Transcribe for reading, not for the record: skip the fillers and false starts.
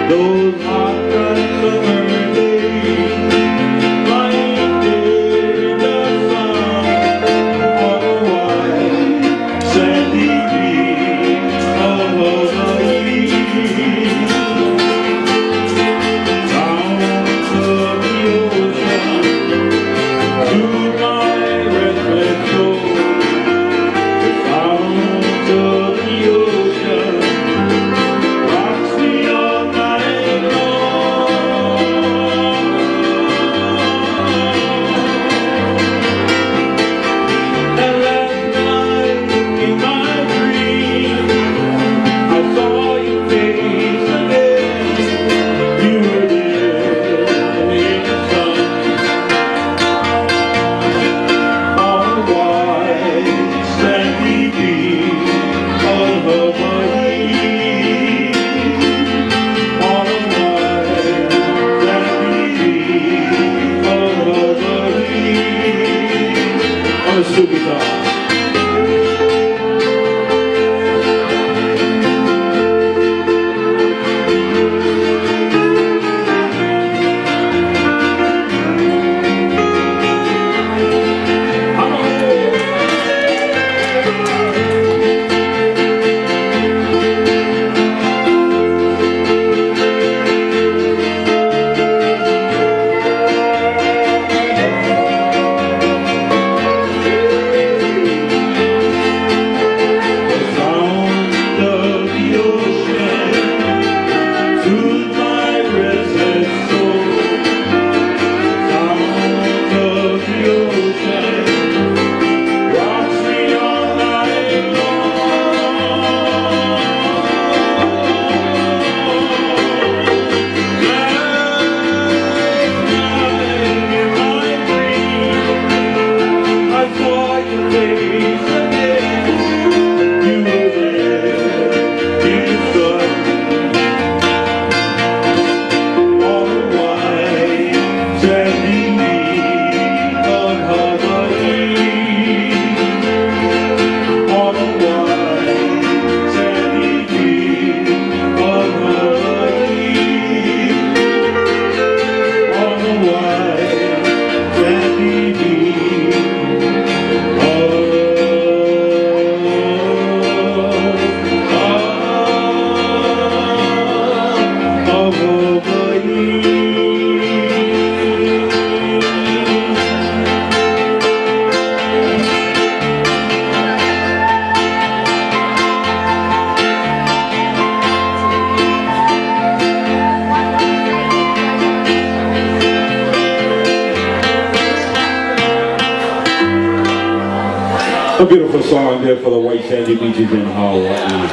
Those hot summer days, lying there in the sun, on a white sandy beach of Hawaii. Sounds of the ocean to my restless soul. The sounds of the ocean rocks me all night long. And last night in my dream, I saw your face again. You were there in the sun, on a white sandy beach of Hawaii. On a white sandy beach of Hawaii. On a steel guitar. A beautiful song there for the white sandy beaches in Hawaii.